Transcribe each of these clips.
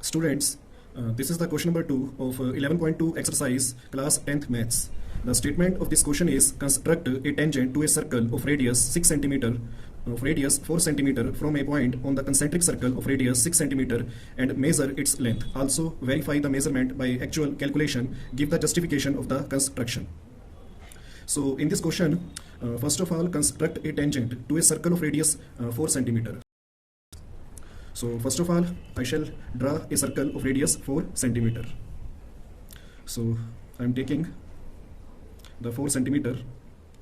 Students, this is the question number 2 of 11.2 exercise class 10th maths. The statement of this question is construct a tangent to a circle of radius 6 centimeter of radius 4 centimeter from a point on the concentric circle of radius 6 centimeter and measure its length. Also verify the measurement by actual calculation. Give the justification of the construction. So in this question, first of all, construct a tangent to a circle of radius 4 centimeter. So first of all, I shall draw a circle of radius 4 centimeter. So I am taking the 4 centimeter.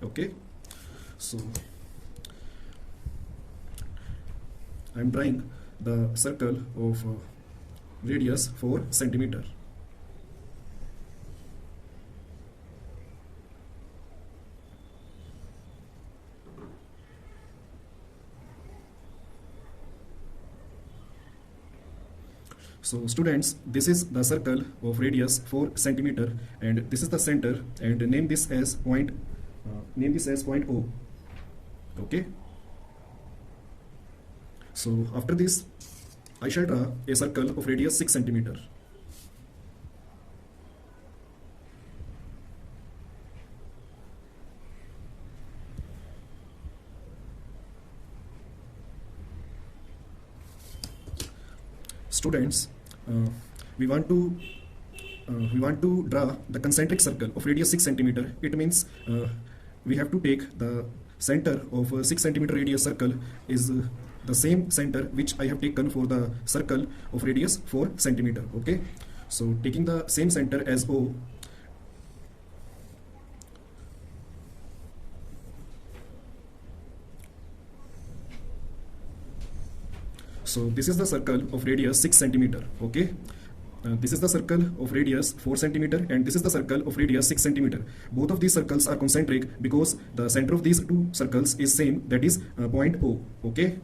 Okay. So I am drawing the circle of radius 4 centimeter. So students, this is the circle of radius 4 centimeter and this is the center, and name this as point O. Okay. So after this, I shall draw a circle of radius 6 centimeter. Students, we want to draw the concentric circle of radius 6 centimeter. It means we have to take the center of a 6 centimeter radius circle is the same center which I have taken for the circle of radius 4 centimeter. Okay, so taking the same center as O, so this is the circle of radius 6 centimeter. Okay, this is the circle of radius 4 centimeter and this is the circle of radius 6 centimeter. Both of these circles are concentric because the center of these two circles is same, that is point O. Okay.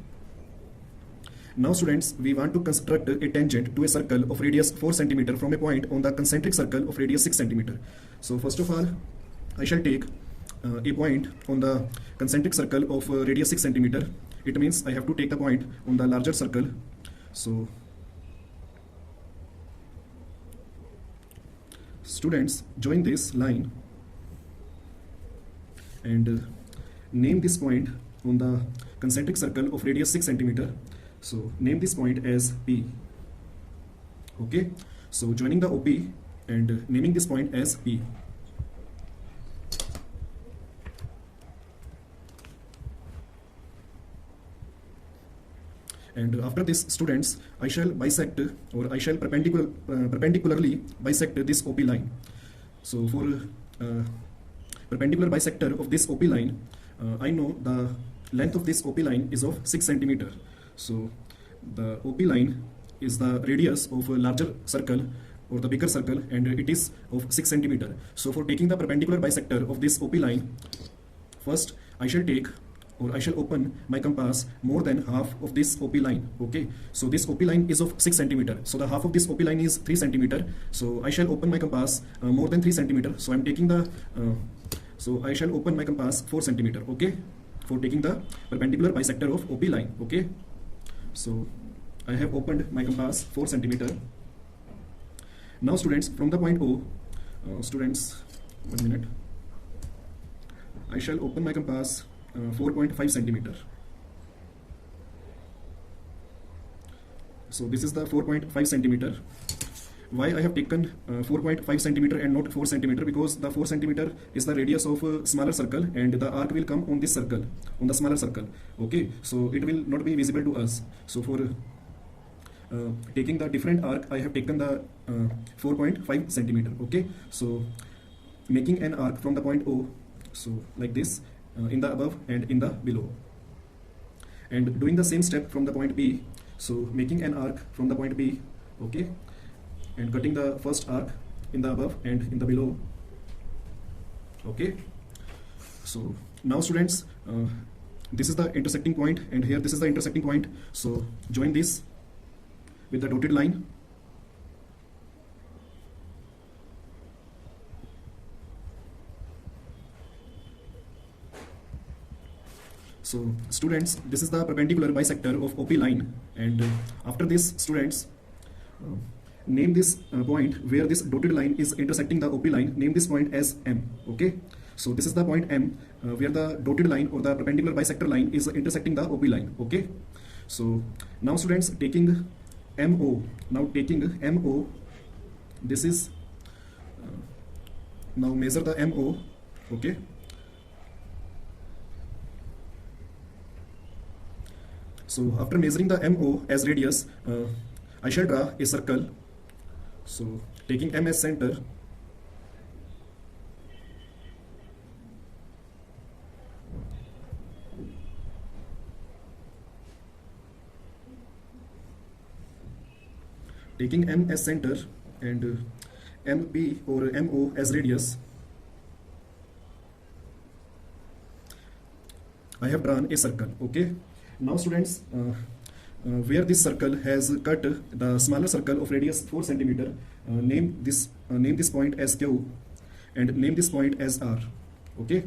Now students, we want to construct a tangent to a circle of radius 4 centimeter from a point on the concentric circle of radius 6 centimeter. So first of all, I shall take a point on the concentric circle of radius 6 centimeter. It means I have to take the point on the larger circle. So students, join this line and name this point on the concentric circle of radius 6 centimeter. So name this point as P. Okay, so joining the OP and naming this point as P. And after this, students, I shall bisect or I shall perpendicularly bisect this OP line. So for perpendicular bisector of this OP line, I know the length of this OP line is of 6 centimeter. So the OP line is the radius of a larger circle or the bigger circle and it is of 6 centimeter. So for taking the perpendicular bisector of this OP line, first I shall take or I shall open my compass more than half of this OP line. Okay, so this OP line is of 6 centimeter. So the half of this OP line is 3 centimeter. So I shall open my compass more than 3 centimeter. So I'm taking the, so I shall open my compass 4 centimeter. Okay, for taking the perpendicular bisector of OP line. Okay, so I have opened my compass 4 centimeter. Now students, from the point O, students, 1 minute, I shall open my compass 4.5 centimeter. So this is the 4.5 centimeter. Why I have taken 4.5 centimeter and not 4 centimeter? Because the 4 centimeter is the radius of a smaller circle and the arc will come on this circle, on the smaller circle. Okay, so it will not be visible to us. So for taking the different arc, I have taken the 4.5 centimeter. Okay, so making an arc from the point O, so like this, in the above and in the below, and doing the same step from the point B. So making an arc from the point B. Okay, and cutting the first arc in the above and in the below. Okay, so now students, this is the intersecting point and here this is the intersecting point. So join this with the dotted line. So students, this is the perpendicular bisector of OP line, and after this, students, uh, name this point where this dotted line is intersecting the OP line, name this point as M. Okay, so this is the point M where the dotted line or the perpendicular bisector line is intersecting the OP line. Okay, so now students, taking MO, this is now measure the MO. Okay, so after measuring the MO as radius, I shall draw a circle. So taking M as center, taking M as center and MP or MO as radius, I have drawn a circle. Okay, now students, where this circle has cut the smaller circle of radius 4 centimeter, name this point as Q and name this point as R. Okay,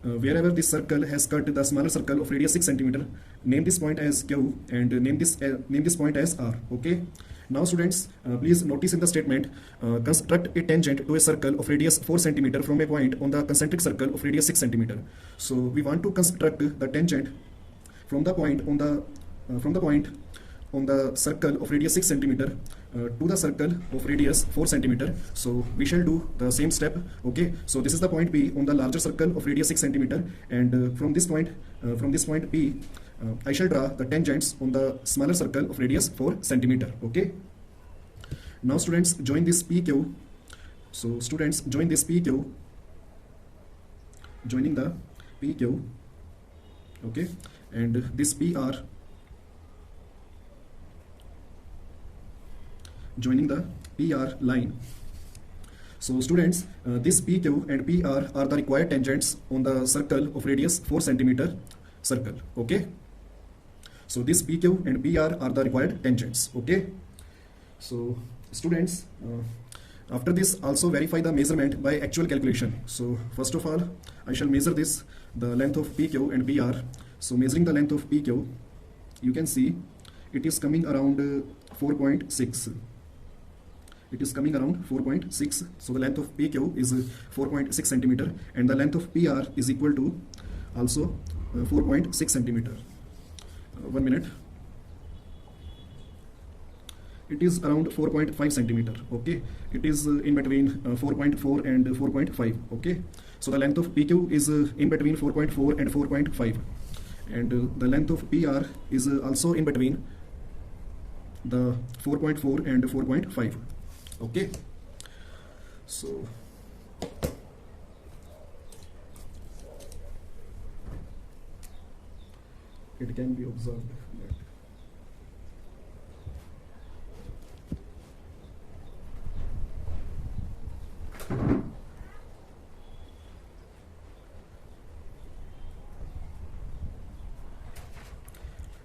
wherever this circle has cut the smaller circle of radius 6 centimeter, name this point as Q and name this point as R. Okay, now students, please notice in the statement, construct a tangent to a circle of radius 4 centimeter from a point on the concentric circle of radius 6 centimeter. So we want to construct the tangent from the point on the circle of radius 6 centimeter to the circle of radius 4 centimeter. So we shall do the same step. Okay, so this is the point P on the larger circle of radius 6 centimeter, and from this point P, I shall draw the tangents on the smaller circle of radius 4 centimeter. Okay, now students, join this PQ. So students, join this PQ, joining the PQ. Okay, and this PR, joining the PR line. So students, this PQ and PR are the required tangents on the circle of radius 4 centimeter circle. Okay, so this PQ and PR are the required tangents. Okay, so students, after this also verify the measurement by actual calculation. So first of all, I shall measure the length of PQ and PR. So measuring the length of PQ, you can see it is coming around 4.6. It is coming around 4.6. So the length of PQ is 4.6 centimeter, and the length of PR is equal to also 4.6 centimeter. 1 minute. It is around 4.5 centimeter. Okay, it is in between 4.4 and 4.5. Okay, so the length of PQ is in between 4.4 and 4.5, and the length of PR is also in between the 4.4 and 4.5. Okay, so it can be observed that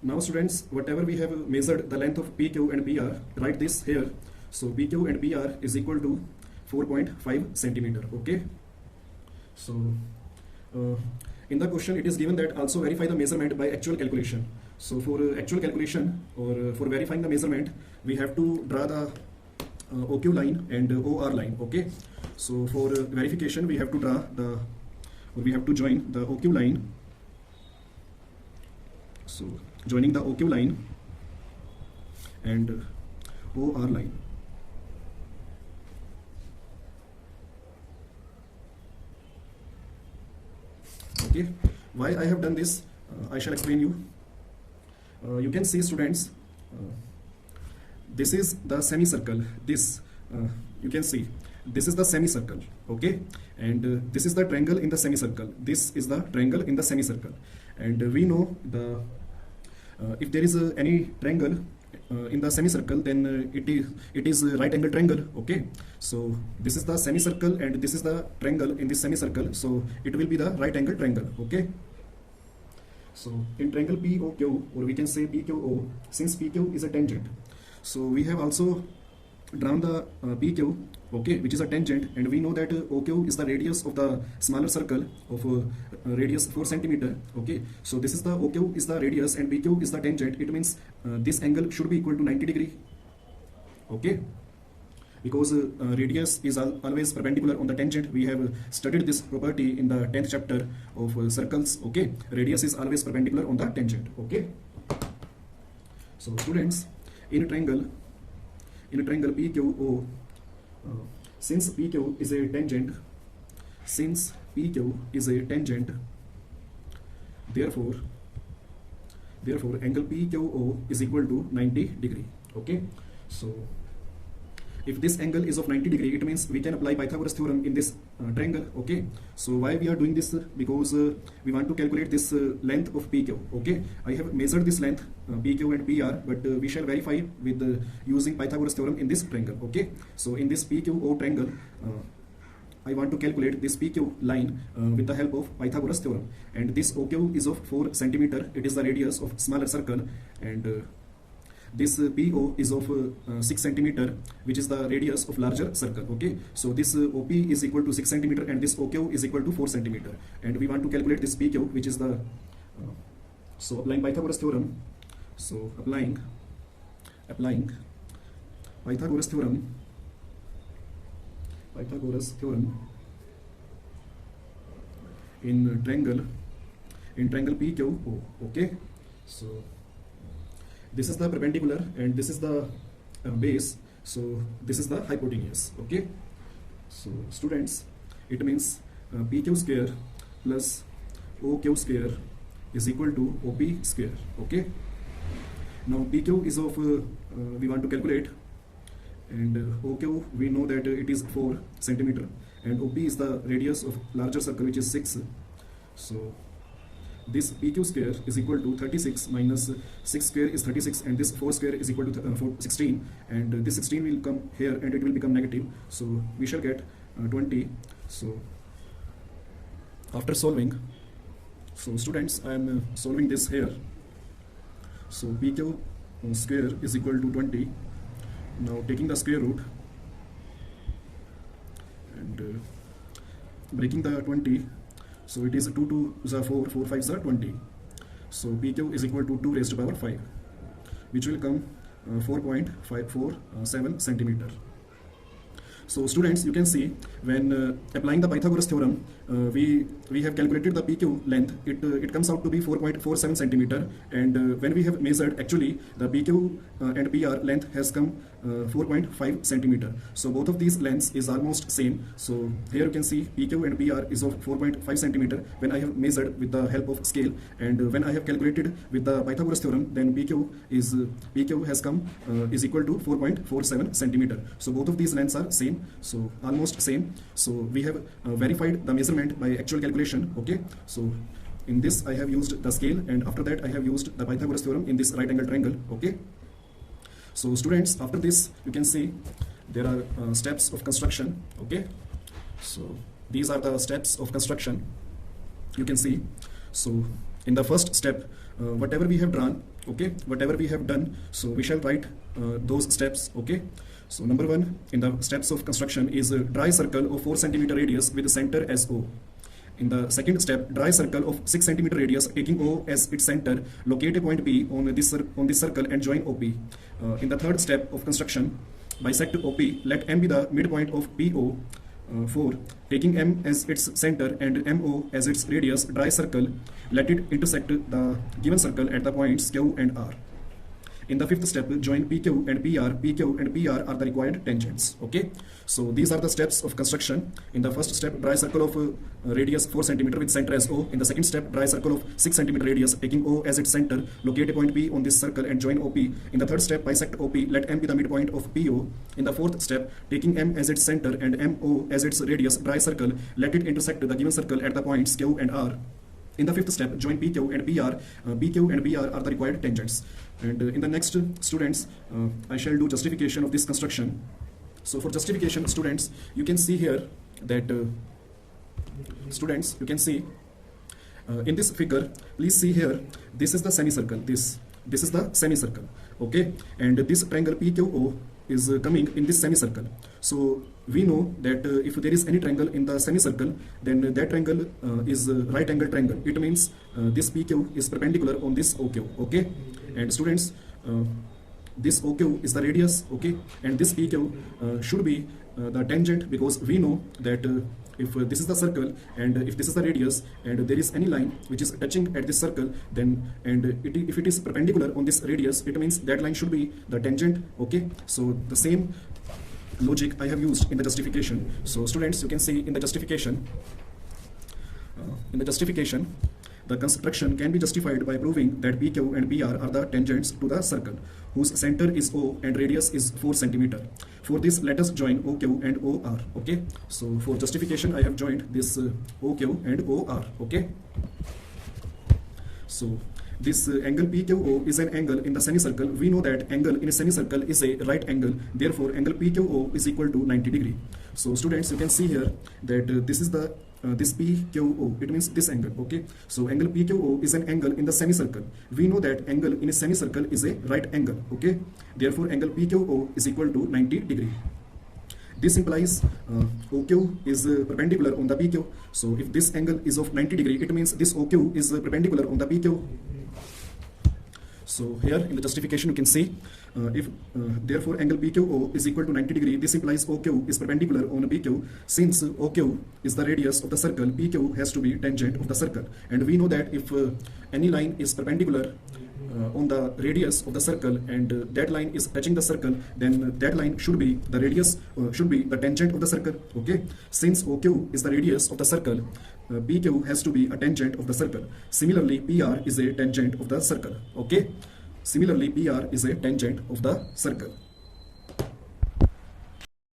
now students, whatever we have measured the length of PQ and PR, write this here. So PQ and PR is equal to 4.5 centimeter. Okay, so in the question it is given that also verify the measurement by actual calculation. So for actual calculation or for verifying the measurement, we have to draw the OQ line and OR line. Okay, so for verification we have to join the OQ line. So joining the OQ line and OR line. Okay, why I have done this, I shall explain you. You can see students, this is the semicircle. This you can see this is the semicircle. Okay, and this is the triangle in the semicircle. This is the triangle in the semicircle, and we know the if there is any triangle in the semicircle, then it is a right angle triangle. Okay, so this is the semicircle and this is the triangle in this semicircle, so it will be the right angle triangle. Okay, so in triangle POQ, or we can say PQO, since PQ is a tangent, so we have also drawn the PQ, okay, which is a tangent, and we know that OQ is the radius of the smaller circle of radius 4 centimeter. Okay, so this is the OQ is the radius and PQ is the tangent. It means this angle should be equal to 90 degree. okay? Because radius is always perpendicular on the tangent. We have studied this property in the 10th chapter of circles, okay? Radius is always perpendicular on the tangent, okay? So students, in a triangle PQO, since PQ is a tangent, therefore angle PQO is equal to 90 degree, okay? So if this angle is of 90 degree, it means we can apply Pythagoras theorem in this triangle, okay? So why we are doing this? Because we want to calculate this length of PQ, okay? I have measured this length PQ and PR, but we shall verify with using Pythagoras theorem in this triangle, okay? So in this PQO triangle, I want to calculate this PQ line with the help of Pythagoras theorem, and this OQ is of 4 centimeter. It is the radius of smaller circle, and this PO is of 6 centimeter, which is the radius of larger circle, okay? So this OP is equal to 6 centimeter and this OQ is equal to 4 centimeter, and we want to calculate this PQ, which is the so applying Pythagoras theorem. So applying Pythagoras theorem in triangle PQO, okay? So this is the perpendicular and this is the base, so this is the hypotenuse, okay? So students, it means PQ square plus OQ square is equal to OP square, okay? Now PQ is of we want to calculate, and OQ we know that it is 4 centimeter, and OP is the radius of larger circle, which is 6. So this PQ square is equal to 36 minus 6 square is 36, and this 4 square is equal to 16, and this 16 will come here and it will become negative, so we shall get 20. So after solving, so students, I am solving this here. So PQ square is equal to 20. Now taking the square root and breaking the 20, so it is 2 to the 4, 4 5 are 20. So PQ is equal to 2 raised to power 5, which will come 4.547 centimeter. So students, you can see when applying the Pythagoras theorem, we have calculated the PQ length. It comes out to be 4.47 centimeter, and when we have measured, actually the PQ and PR length has come 4.5 centimeter. So both of these lengths is almost same. So here you can see PQ and PR is of 4.5 centimeter when I have measured with the help of scale, and when I have calculated with the Pythagoras theorem, then PQ has come is equal to 4.47 centimeter. So both of these lengths are same, so almost same. So we have verified the measurement by actual calculation, okay? So in this I have used the scale, and after that I have used the Pythagoras theorem in this right angle triangle, okay? So students, after this you can see there are steps of construction, okay? So these are the steps of construction, you can see. So in the first step, whatever we have drawn, okay, whatever we have done, so we shall write those steps, okay? So number 1 in the steps of construction is a dry circle of 4 centimeter radius with the center as O. In the second step, dry circle of 6 centimeter radius taking O as its center, locate a point P on this circle and join OP. In the third step of construction, bisect OP, let M be the midpoint of PO. 4. Taking M as its center and MO as its radius, dry circle, let it intersect the given circle at the points Q and R. In the fifth step, join PQ and PR. PQ and PR are the required tangents, okay? So these are the steps of construction. In the first step, dry circle of radius 4 centimeter with center as O. In the second step, dry circle of 6 centimeter radius taking O as its center, locate a point P on this circle and join OP. In the third step, bisect OP, let M be the midpoint of PO. In the fourth step, taking M as its center and MO as its radius, dry circle, let it intersect the given circle at the points Q and R. In the fifth step, join PQ and PR. PQ and PR are the required tangents. And in the next, students, I shall do justification of this construction. So for justification, students, you can see here that students, you can see in this figure, please see here, this is the semicircle, this is the semicircle, okay? And this triangle PQO is coming in this semicircle. So we know that if there is any triangle in the semicircle, then that triangle is right angle triangle. It means this PQ is perpendicular on this OQ, okay? And students, this OQ is the radius, okay, and this PQ should be the tangent, because we know that if this is the circle and if this is the radius and there is any line which is touching at this circle, then if it is perpendicular on this radius, it means that line should be the tangent, okay. So the same logic I have used in the justification. So students, you can see in the justification, the construction can be justified by proving that PQ and PR are the tangents to the circle, whose center is O and radius is 4 centimeter. For this, let us join OQ and OR, okay. So for justification, I have joined this OQ and OR, okay. So this angle PQO is an angle in the semicircle. We know that angle in a semicircle is a right angle. Therefore, angle PQO is equal to 90 degree. So students, you can see here that this is the this PQO, it means this angle, okay. So angle PQO is an angle in the semicircle. We know that angle in a semicircle is a right angle, okay. Therefore, angle PQO is equal to 90 degree. This implies OQ is perpendicular on the PQ. So if this angle is of 90 degree, it means this OQ is perpendicular on the PQ. So here in the justification you can see if therefore angle PQO is equal to 90 degree, this implies OQ is perpendicular on PQ. Since OQ is the radius of the circle, PQ has to be tangent of the circle. And we know that if any line is perpendicular on the radius of the circle and that line is touching the circle, then that line should be the radius, should be the tangent of the circle, okay. Since OQ is the radius of the circle, PQ has to be a tangent of the circle. Similarly, PR is a tangent of the circle, okay. Similarly, PR is a tangent of the circle.